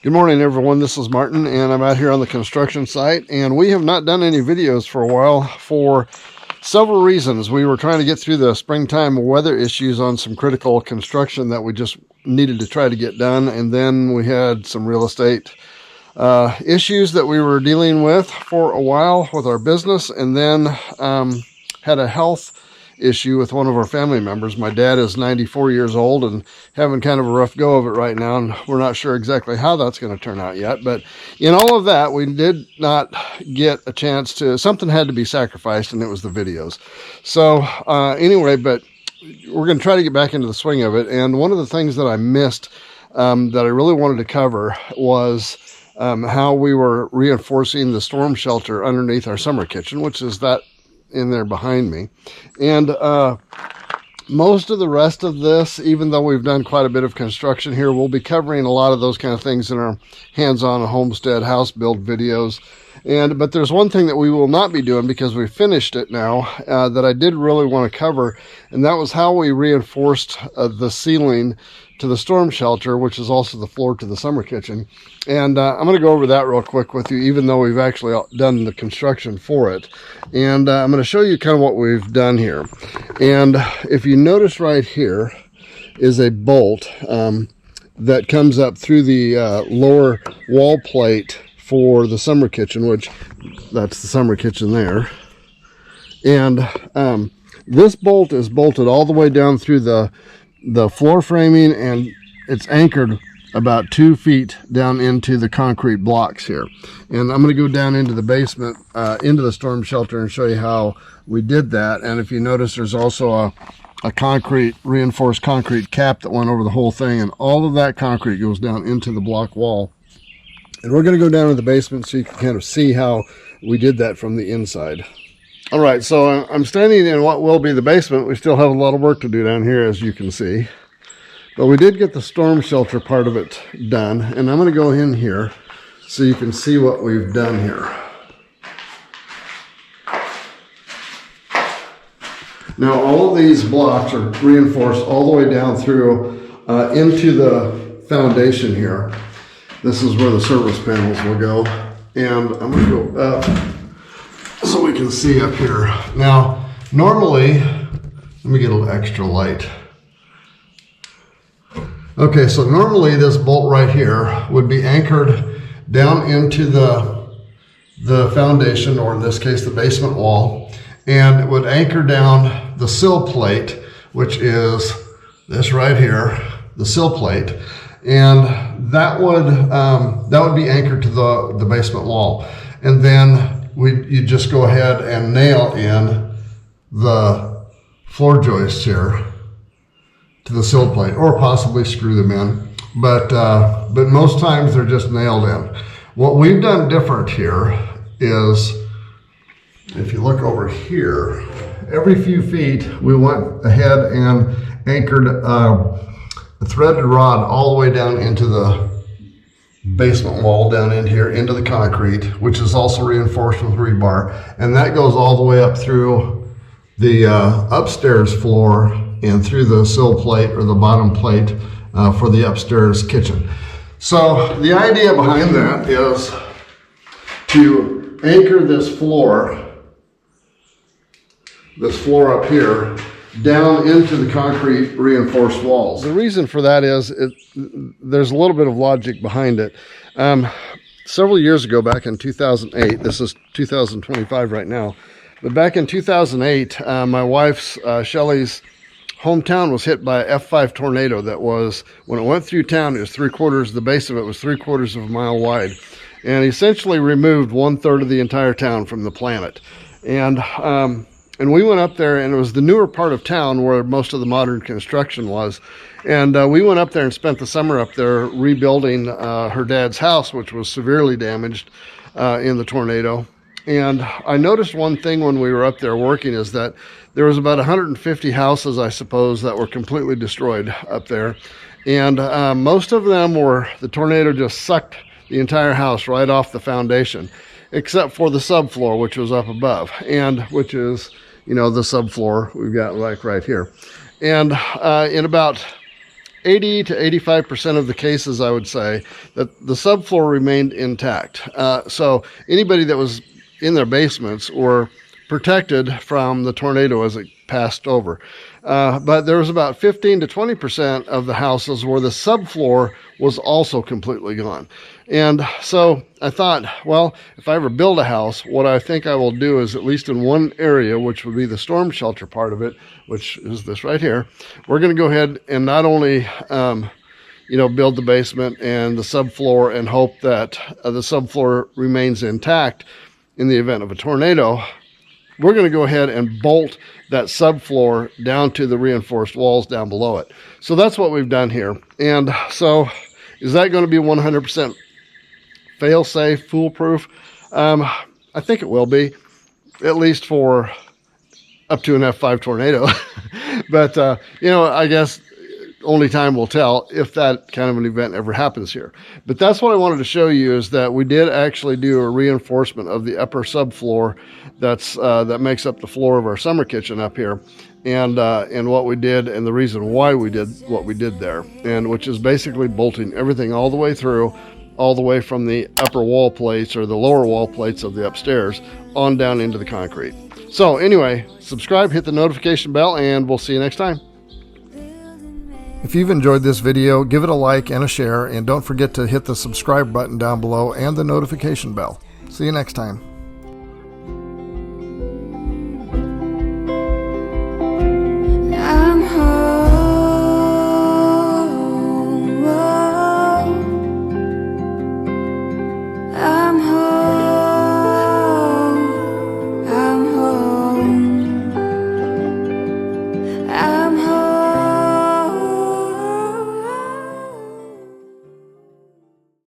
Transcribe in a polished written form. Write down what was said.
Good morning, everyone. This is Martin, and I'm out here on the construction site, and we have not done any videos for a while for several reasons. We were trying to get through the springtime weather issues on some critical construction that we just needed to try to get done, and then we had some real estate issues that we were dealing with for a while with our business, and then had a health issue with one of our family members. My dad is 94 years old and having kind of a rough go of it right now, and we're not sure exactly how that's going to turn out yet. But in all of that, we did not get a chance to, something had to be sacrificed, and it was the videos. So anyway, but we're going to try to get back into the swing of it. And one of the things that I missed that I really wanted to cover was how we were reinforcing the storm shelter underneath our summer kitchen, which is that in there behind me. And most of the rest of this, even though we've done quite a bit of construction here, we'll be covering a lot of those kind of things in our hands-on homestead house build videos. But there's one thing that we will not be doing, because we finished it now, that I did really want to cover, and that was how we reinforced the ceiling to the storm shelter, which is also the floor to the summer kitchen. And I'm going to go over that real quick with you, even though we've actually done the construction for it. And I'm going to show you kind of what we've done here. And if you notice right here is a bolt that comes up through the lower wall plate for the summer kitchen, which that's the summer kitchen there. And this bolt is bolted all the way down through the floor framing, and it's anchored about 2 feet down into the concrete blocks here. And I'm going to go down into the basement, into the storm shelter, and show you how we did that. And if you notice, there's also a reinforced concrete cap that went over the whole thing, and all of that concrete goes down into the block wall. And we're going to go down to the basement so you can kind of see how we did that from the inside. All right, so I'm standing in what will be the basement. We still have a lot of work to do down here, as you can see. But we did get the storm shelter part of it done. And I'm going to go in here so you can see what we've done here. Now, all of these blocks are reinforced all the way down through into the foundation here. This is where the service panels will go. And I'm going to go up so we can see up here. Now, normally, let me get a little extra light. Okay, so normally this bolt right here would be anchored down into the foundation, or in this case, the basement wall, and it would anchor down the sill plate, which is this right here, the sill plate, and that would be anchored to the basement wall. And then you just go ahead and nail in the floor joists here to the sill plate, or possibly screw them in. But most times they're just nailed in. What we've done different here is, if you look over here, every few feet we went ahead and anchored a threaded rod all the way down into the basement wall, down in here into the concrete, which is also reinforced with rebar, and that goes all the way up through the upstairs floor and through the sill plate, or the bottom plate, for the upstairs kitchen. So the idea behind that is to anchor this floor up here down into the concrete reinforced walls. The reason for that is there's a little bit of logic behind it. Several years ago, back in 2008, this is 2025 right now, but back in 2008, my wife's, Shelley's, hometown was hit by a F-5 tornado that was, when it went through town, it was the base of it was 3/4 of a mile wide, and essentially removed 1/3 of the entire town from the planet. And we went up there, and it was the newer part of town where most of the modern construction was. And we went up there and spent the summer up there rebuilding her dad's house, which was severely damaged in the tornado. And I noticed one thing when we were up there working, is that there was about 150 houses, I suppose, that were completely destroyed up there. And most of them the tornado just sucked the entire house right off the foundation, except for the subfloor, which was up above, and which is, the subfloor we've got like right here. And in about 80 to 85% of the cases, I would say, that the subfloor remained intact. So anybody that was in their basements were protected from the tornado as it passed over. But there was about 15 to 20% of the houses where the subfloor was also completely gone. And so I thought, well, if I ever build a house, what I think I will do is, at least in one area, which would be the storm shelter part of it, which is this right here, we're going to go ahead and not only build the basement and the subfloor and hope that the subfloor remains intact in the event of a tornado. We're going to go ahead and bolt that subfloor down to the reinforced walls down below it. So that's what we've done here. And so is that going to be 100% fail-safe, foolproof? I think it will be, at least for up to an F-5 tornado. But, I guess only time will tell if that kind of an event ever happens here. But that's what I wanted to show you, is that we did actually do a reinforcement of the upper subfloor that makes up the floor of our summer kitchen up here, and what we did, and the reason why we did what we did there, and which is basically bolting everything all the way through, all the way from the upper wall plates or the lower wall plates of the upstairs on down into the concrete. So anyway, subscribe, hit the notification bell, and we'll see you next time. If you've enjoyed this video, give it a like and a share, and don't forget to hit the subscribe button down below and the notification bell. See you next time.